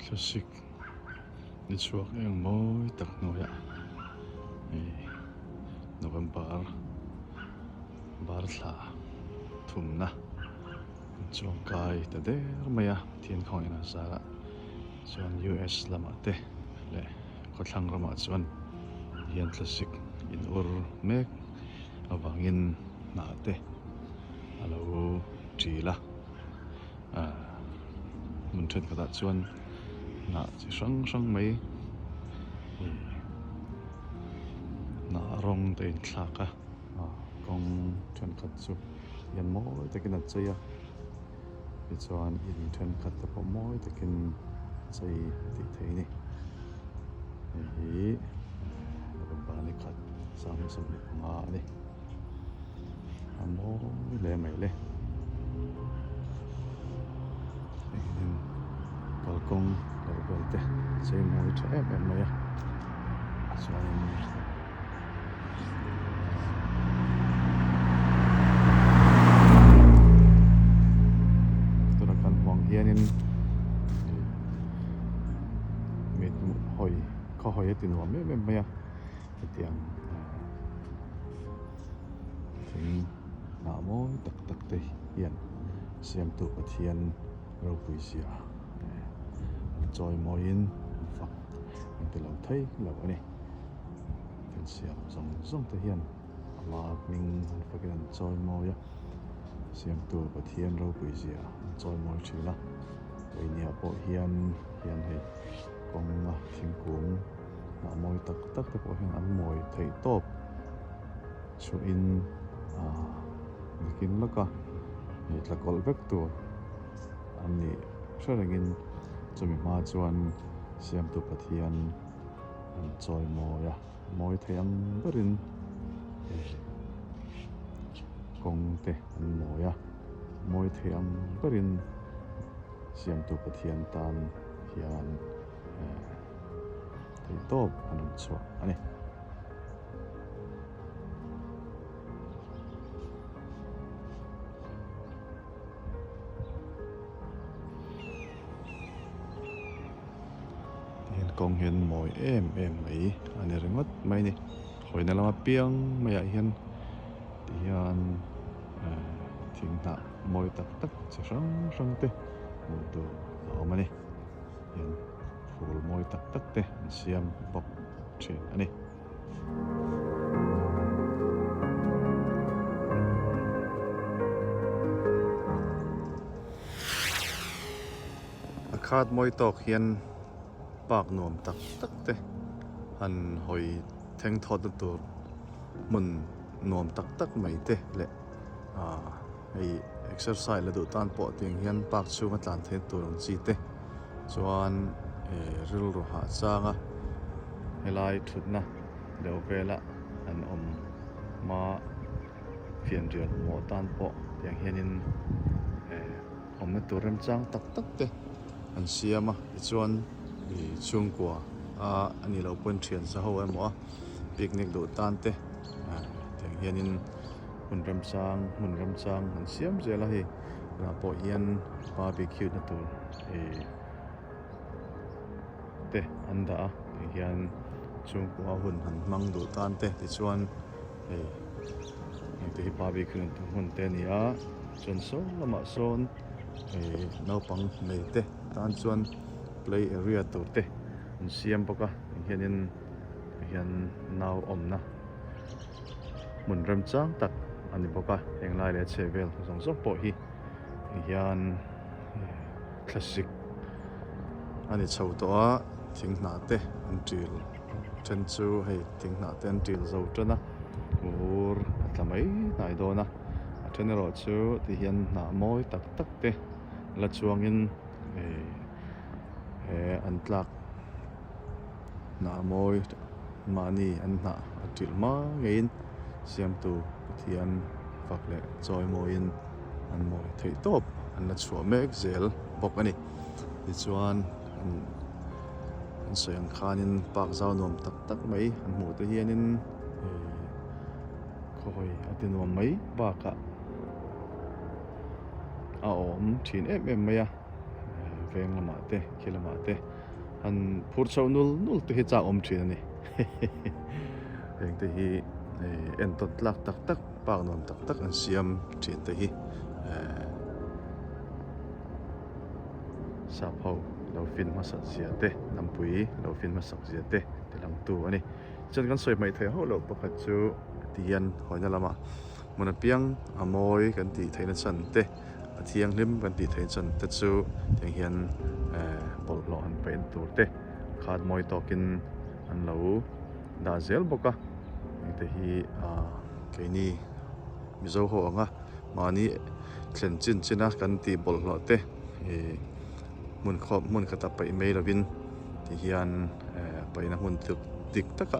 Classic ni chuak eng mawi tak noya November bar thla thumna chuang kai ta der maya thian khong ina sala chuan US lama te le khotlang rama chuan hian classic in ur mek awangin na te alo tila mun then kata chuan na chi sang mai na rong te in thlaka kong then khat chu yan mawi takin a chaya ti chuan in then khat te pawh mawi takin chei ti thei ni hi November ni khat sam ni nga ni mawi le mai le balkong level te chei mawi tha em mai a chuan hianin mit hoi kho hoi tin wa me mai a tiang thing na mo tak te hian siam tu pathian ro puisia joy moin fak te lo thei lo ani tin siam song te hian ama ming fakin joy moya siam tu pathian ro puisia joy moi thila oi nia po hian hei kong ma thingkung na moi tak te po hian an moi thei top chu in nikin laka ni tlakol vek tu ani thrangin chumi ma chuan siam tu pathian an joy moya moi theiang berin kong te an moya moi theiang berin siam tu pathian tan hian thei top an chua ani kong hian moi em mai ani ringot mai ni hoina lama piang mai a hian tian thingna moi tak chi sang te mun tu awmani hian phul moi tak te siam bok thin ani akhat moi tok hian pak nuam tak te an hoi theng thot tu mun nuam tak mai te le ei exercise la du tan po ting hian pak chunga tlan the turang chi te chuan ril ro ha changa helai thutna leo vela an ma fian rian mo tan po yang hianin na turem chang tak te an siama chuan chung kwa ani lo pon thian sa ho emo picnic do tan te teng hianin mun ram chang an siam zela hi na po hian barbecue na tur te anda hian chung kwa hun han mang do tan te ti chuan te barbecue na hun te ni a chon so lama son no pang nei te tan chuan play area tur te an siam boka hianin hian naw omna mun ram chang tak ani boka englai le chevel zong po hi hian classic ani chho to a thingna te an til chen chu hei thingna te an til zo tana ur atlamai nai dona athenero chu ti hian na moi tak te la chuangin an tlak na moi mani an na atil ma ngein siam tu pathian fakle joy moin an moi thei top an la chua mek zel bok ani ti chuan an soyang khanin pak zau nom tak mai an mu te hianin khoi atinwam mai baka a om thin em mai a veng lama te khilama te an phur chau nul te hi cha om thin ani veng te hi en tot lak tak pak nom tak an siam thin te hi sa phau lo fin ma sak zia te nampui lo fin ma sak zia te lang tu ani chen kan soi mai thei ho lo pakhat chu tian hoina lama mona piang amoi kan ti theina chan te athiang lim kan ti thein chan te chu tiang hian bol lo an pen tur te khat moi tokin an lo da zel boka te hi keini mizo ho anga mani thlen china kan ti bol lo te mun khata pai mai lovin ti hian paina hun tik taka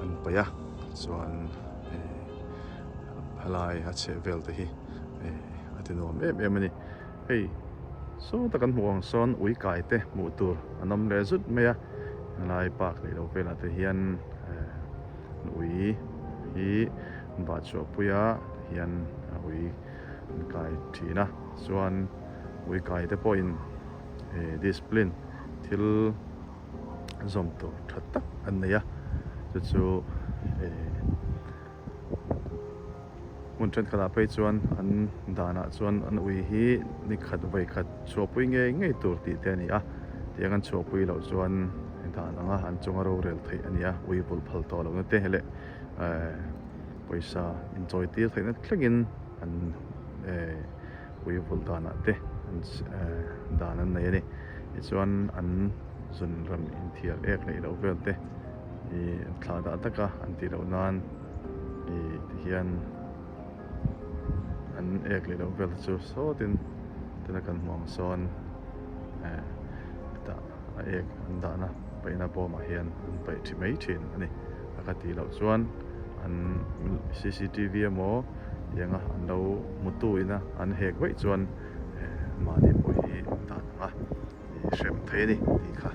an paya chuan halai a che vel te hi atinom em ani hei so takan huang son ui kai te mu tur anom le zut meya halai pak le lo vela te hian ui hi ba cho puya hian ui kai thina chuan ui kai te point discipline til zom to thatak an neya chu mun chen khala pe chuan an dana chuan an ui hi ni khat vai khat chopui nge tur ti te ani a tiang an chopui lo chuan dananga an chunga ro rel thei ania ui bul phal to lo na te hele poisa enjoy ti theina thlengin an ui bul dana te danan nei ani chuan an zun ram in thial ek nei lo vel te thla da taka an ti lo nan hian an ek le lo vel chu so tin kan mong son ta ek an dana paina po ma hian an pai thi mai thin ani akati lo chuan an CCTV mo yanga an lo mutuina an hek wei chuan mani po hi dana shem thei ni ti kha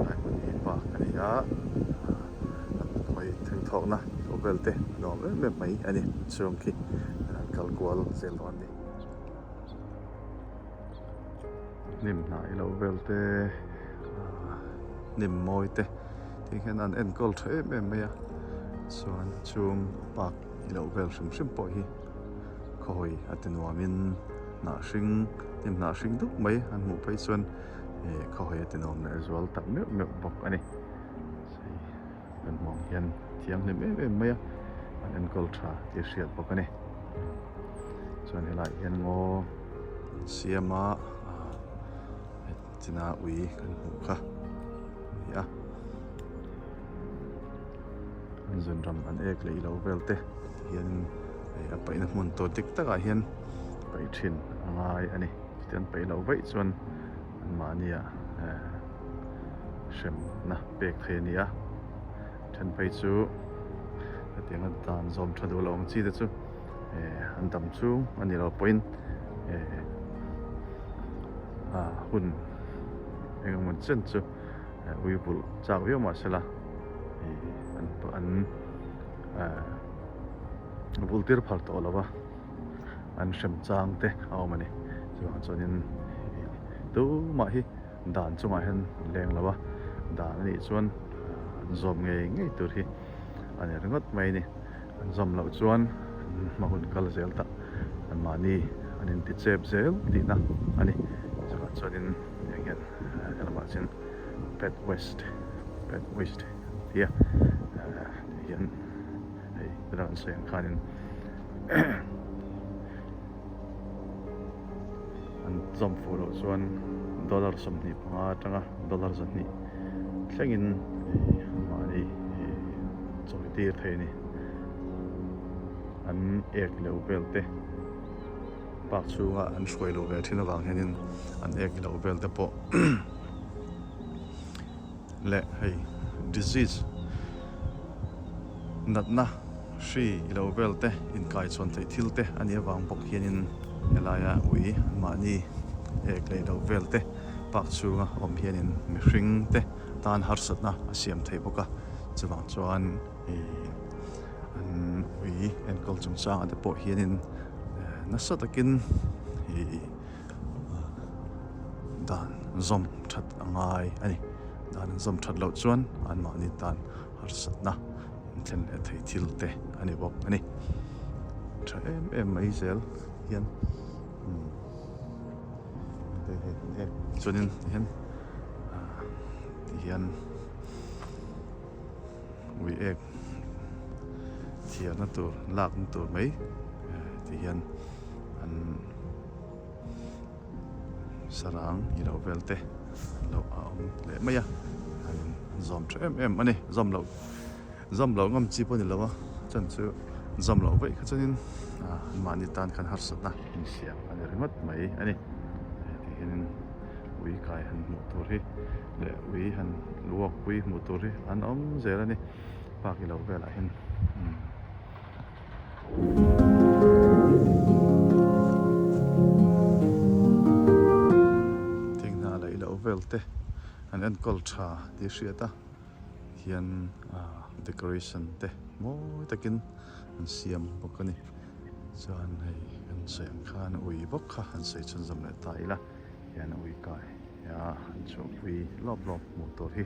ai mani pa ani ya koi thing thok na vel te no me mai ani chung ki kal kwal zel on ni nim nai lo vel te nim moi te ti hian an en kol the me ya chuan chung pak lo vel shim po hi khoi atinuamin na hring nim na hring duk mai an mu pai chuan khoi atinom na result tak me bok ani kan mong hian thiam lim me ya an kol tha ti hriat bok ani chuan helai hian ngo siama china ui kan hu kha ya an zun ram an ek lei lo velte hian a paina mun to tik taka hian pai thin angai ani tian pai lo vai chuan an mania shem na pek the nia then pai chu tiang an tan zom thadu long chi te chu an dam chu ani lo point hun engam mun chen chu ui bul chak yo ma sala an bultir phal to lawa an shem chang te aw mani chuan tu ma hi dan chunga hen leng lawa dan ni chuan zom nge tur hi ani rangot mai ni an zom lo chuan ma hun kal zel ta an mani anin ti chep zel ti na ani chuan in again elama chin pet west here hian hei ran sen khanin an zom furo chuan dollar som ni panga tanga dollar zan ni thlengin mani choi tir thei ni an ek lo belte pak chunga an shoi lo ve thina wang hianin an ek lo belte po le hei disease natna shi lo belte in kai chon thei thilte ani wang bok hianin elaya ui mani ek lo belte pak chunga om hianin mi hring te tan har satna asiam thei boka chuwang chuan an ui en kol chung chang ate po hianin nasatakin dan zom that angai ani dan zom that lo chuan an ma ni tan har sat na thlen le thei thil te ani bok ani tha em mai zel hian chuanin hian ui ek thiar na tur lak na tur mai ti hian an sarang i lo velte lo le maya an zom tha em ani zom lo ngam chi pon lo chan chu zom lo vai kha chunin mani tan kan har sat na in siam ani remat mai ani ti hian ui kai han motor hi le ui han luak ui motor hi an zel ani pak i lo vela hin tingna la i lo velte an kol tha ti hriata hian decoration te mawi takin an siam bawk ani chuan hei an siam khan ui bawk kha an sei chun zam le taila hian ui kai ya an chu ui lop motor hi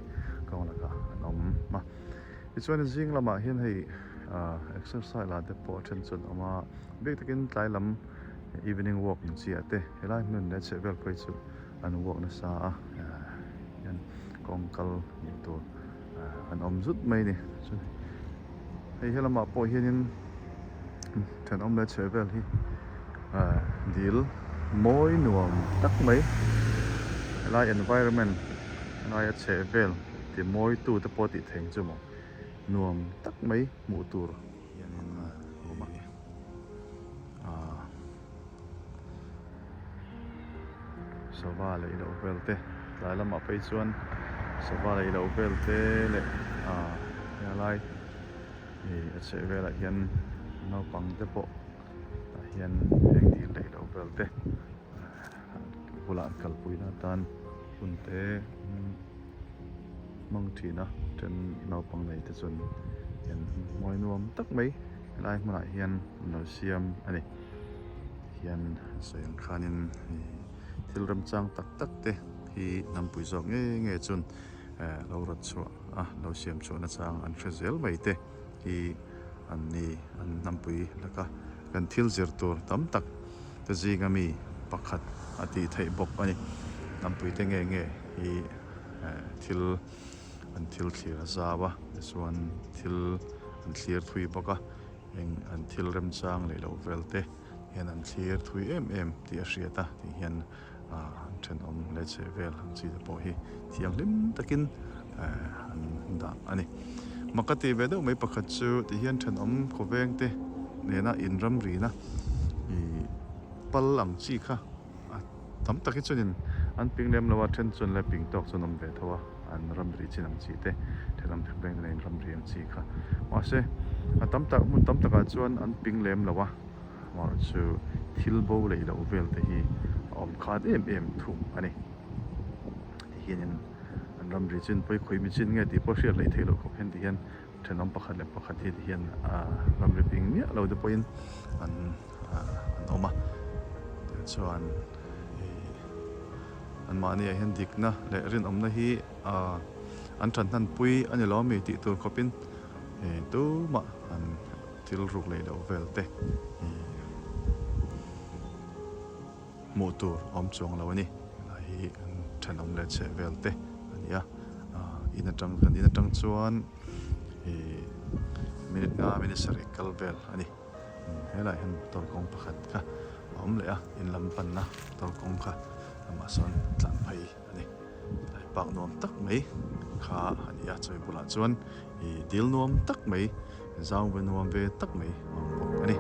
kaung laka an ma ti chuan jing lama hian hei exercise la te pawh then chun ama bek takin tlai lam evening walk ni chi ate helai nun le chevel poi chu an walk na sa hian kongkal ni tur an zut mai ni chu hei helama pawh hianin then le chevel hi dil moi nuam tak mai helai environment ngai a chevel ti moi tu te pawh ti theng chu mo nuam tak mai mu tur hianin homa sova le lo velte lai lama pei chuan sova le lo velte le ya lai a che vela hian no pang te pawh hian heng dil le lo velte bulan kalpuina tan punte mong thina ten no pang nei te chun hian moi nuam tak mai lai hmana hian no siam ani hian sayang khanin thilram chang tak te hi nampui zawk nge chun lo rat chu lo siam chu na chang an threzel mai te hi an ni an nampui laka kan thil zir tur tam tak te jingami pakhat ati thei bok ani nampui te nge hi thil an thil thlir zawa chuan thil an thlir thui boka eng an thil rem chang le lo velte hian an thlir thui em ti a hriata ti hian then le che vel ang chi te pawh hi thiang lim takin an da ani makati ve deuh mai pakhat chu ti hian then khoweng te nena inram ri na i pal ang chi kha tam taki chunin an pinglem lawa then chun le ping tok chun ve thawa an ram ri chin ang chi te thelam pheng nei ram ri ang chi kha ma se tam taka chuan an pinglem lawa ma chu thil bo le lo vel te hi khat em thum ani ti hian an ram ri chin poi khoi mi chin nge ti po hriat lei thelo kho hen ti hian thenom pakhat le pakhat hi ti hian ram ri ping mi lo de poin an oma chuan an mani a hian dikna le rin omna hi an than han pui ani lo mi ti tur khopin tu ma an thil ruk le lo velte motor chong lo ni hi an thanom le che velte ania ina tang chuan minute sari kalvel ani helai han tor kong pakhat kha le in lam pan na tor kong kha amason tlan phai ani pak nom tak mai kha ania choi bula chuan dil nom tak mai zau ve nom ve tak mai ani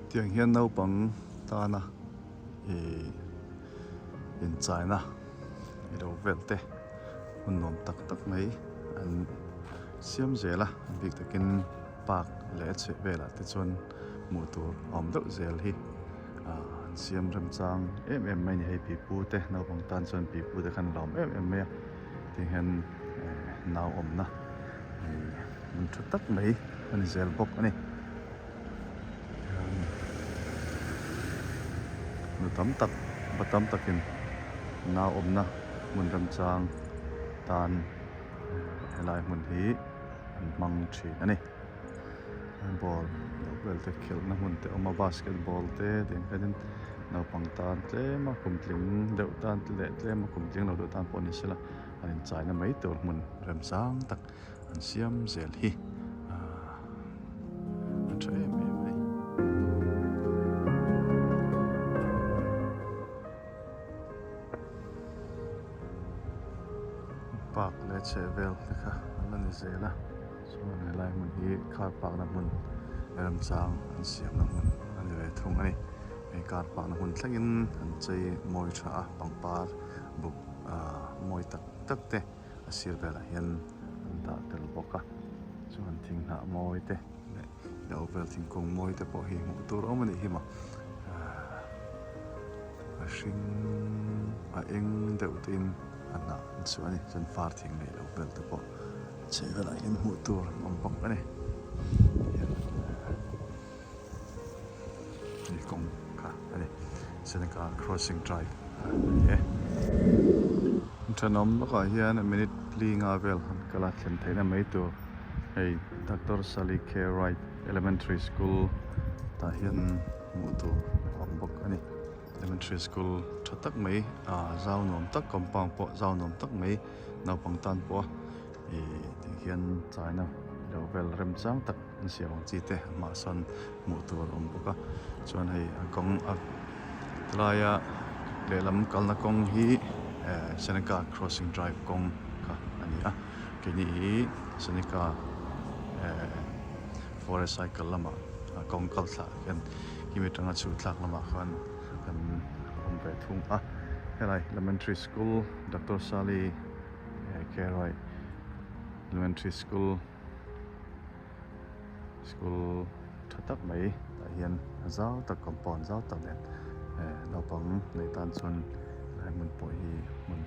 tiang hian no pang ta na in China ilo velte nom tak mai an siam zela bik takin pak le che vela te chuan motor deuh zel hi siam ram chang em mai ni hei pipu te no pang tan chuan pipu te khan lom em mai ti hian naw na mun thu tak mai an zel bok ani nu tam tak batam takin na omna mun ram chang tan helai mun hi an mang thi ani ball well te khel na mun te oma basketball te den kadin na pangtan tle ma kumtling deuh tan tle ma kumtling lo deuh tan poni sila anin chai na mai tur mun ram sang tak an siam zel hi trai mai park le chevel kha an ni zela so na lai mun hi car park na mun ram sang an siam na mun an le thung ani ei car park na hun thlangin an chei moi tha pangpar bu moi tak te asir bela hian an da tel boka chuan thing na moi te lo vel thing kong moi te po hi mu tur omani hi ma a hring a eng deuh tin anna chuani chan far thing nei lo vel te po chevela hian mu tur om bok ani ni kong ka ani Senegal crossing drive Chanom ka hian a minute li nga vel kala thlen theina mai tu hei Dr. Sally K. Wright Elementary School ta hian mu tu om bok ani elementary school thatak mai zau nom tak compound po zau nom tak mai naw pangtan po ti hian chaina lo vel rem chang tak an siawang chi te ma son mu tur om boka chuan hei kong tlaya lelam kalna kong hi Seneca crossing drive kong ka ani kini Seneca forest cycle lama kong kaltha kan kimi tanga chu thlak lama khan kan ombe thung helai elementary school Dr. Sally K. Wright Elementary School thatak mai hian zau tak compound zau tak len naupang nei tan chun lai mun po hi mun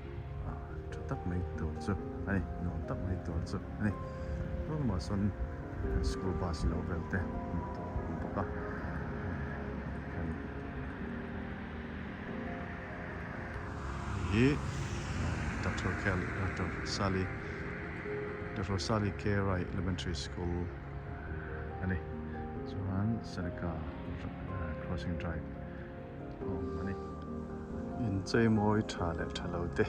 thatak mai tur chu ani nom tak mai tur chu ani ro ma son school bus lo vel te boka hi Dr. Sally K. Wright Elementary School ani chuan Seneca crossing drive ani in chei moi tha le thalo te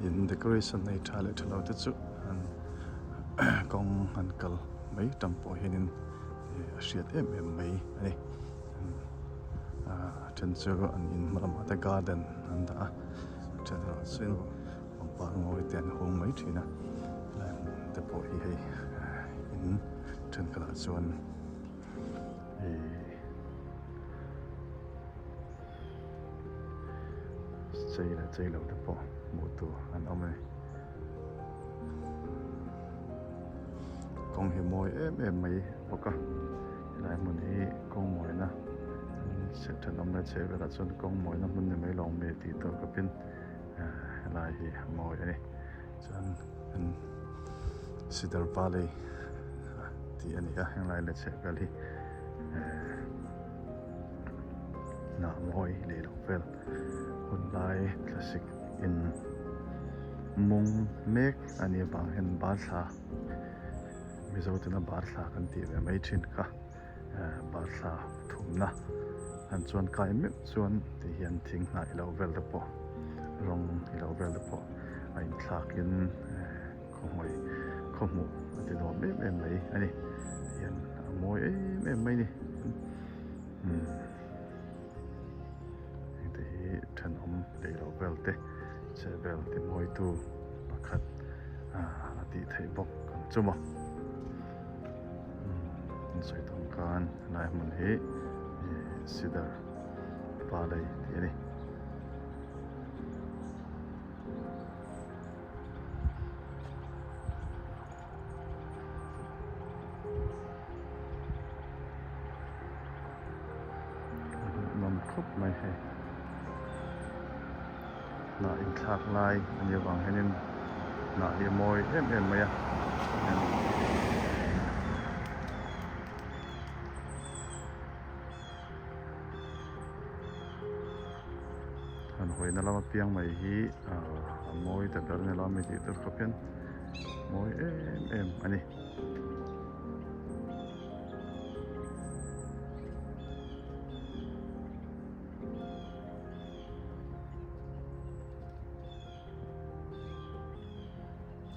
in decoration nei tha le thalo te chu an kong an kal mai tampo hinin hriat em mai ani then chu an in maram ata garden an da then sin pangpar ngoi ten hong mai thina te po hi hei in then kala chuan chei lo te po mu tu an ome kong hi moi em mai boka lai mun hi kong moi na se then omna cheve la chon kong moi na mun mai long me ti to kapin lai hi moi ani chuan an Cedar Valley ti ani hang lai le cheve li na moi le lo vel hun lai classic in mung mek ani bang hen bar tha mizotina bar tha kan ti ve mai thin ka bar tha thumna an chuan kai me chuan ti hian thing na ilo vel de po rong ilo vel de po ai thlakin khomoi khomu ati do me mai ani hian moi me mai ni then om leilo belte che bel te moi tu pakhat ati thei bok kan chuma soi tong kan lai mun hi Cedar Valley ti ni nom khop mai hai na in thak lai an yawang henin na li moi em maya hoi na lama piang mai hi moi ta dar ne la mi ti tur khapen moi em ani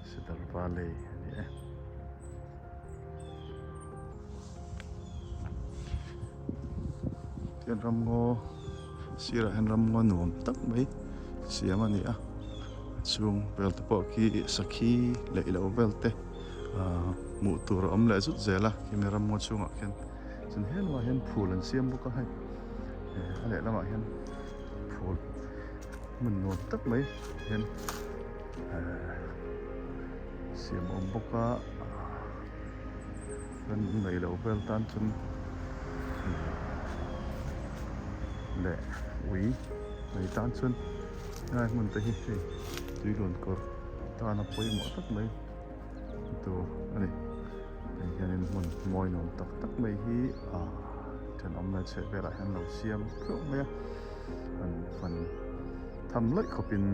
Cedar Valley ani tian ram ngo sira han ram ngo nuam tak mai siam ani chung belte po ki sakhi leilo belte mu tur om la zut zela ki me ram ngo chunga ken chen hen wa hen phul an siam bu ka hai ale lama hen phul mun nuam tak mai hen siam om bu ka ran leilo bel tan chun le ui nei tan chun ai mun ta hi tui lon ko ta na poi mo tak mai to ani ai hian mun moi nom tak tak mai hi then om na che bela han lo siam kho mai an fan tham lai khopin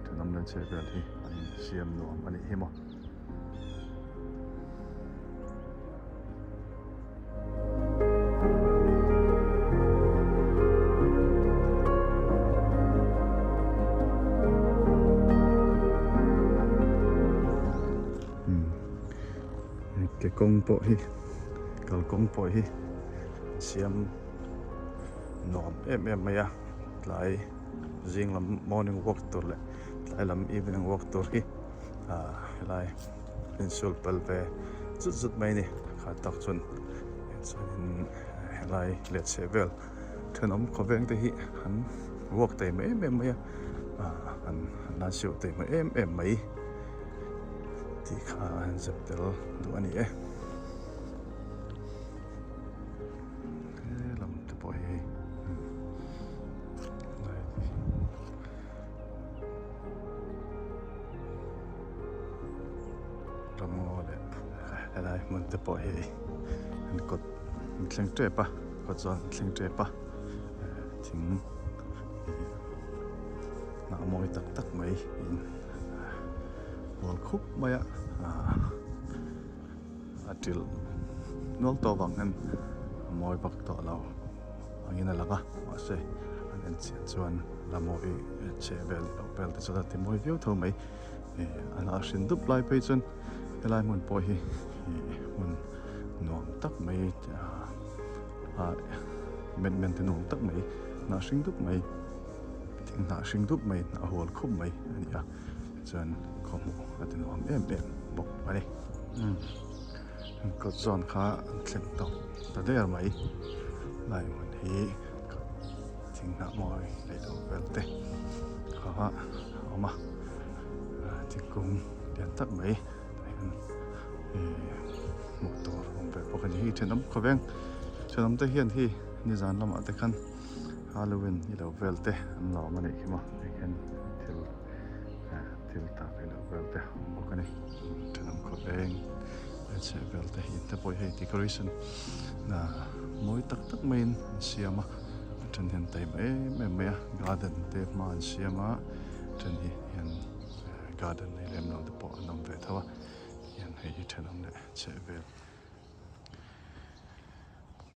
then om na che bel hi an siam nom ani hi mo cái công bộ hi cái công bộ hi xiêm nóm em mày lại riêng làm morning walk tour lại làm evening walk tour hi lại pencil pel về chút mấy nè khá tắc chuẩn cho nên lại let's say well thằng ông có vẻ thì hắn walk tới mấy em mày hắn là siêu tới mấy em mày thì khá hắn dập del đồ anh ấy làm tập bồi làm ngô đấy đây mình tập bồi anh cột thằng trẻ pa cột giòn thằng trẻ pa chính nã môi tắc tắc mấy World Cup maya atil nol to wangan moi bak to law angina laka ase an chuan lamoi chebel opel te chota ti moi view tho mai an a shin dup lai pe chun elai mun po hi mun nom tak mai men te nom tak mai na sing dup mai ting na sing dup mai na World Cup mai ani chuan khomu atin om em bok ani ko zon kha thleng to ta der mai lai mun hi thing na moi le do belte kha oma ti kum den tak mai motor om be pok ani hi thenam khoweng thenam te hian hi ni zan lama te khan Halloween i lo belte an lo mani khima hen til ta ke lo belte bok ani thenam khoweng che belte hi te poi he decoration na moi tak tak main siama chen hen tai me garden te man siama chen hi hen garden ni lem no te po nom ve thawa yan he thenam le che bel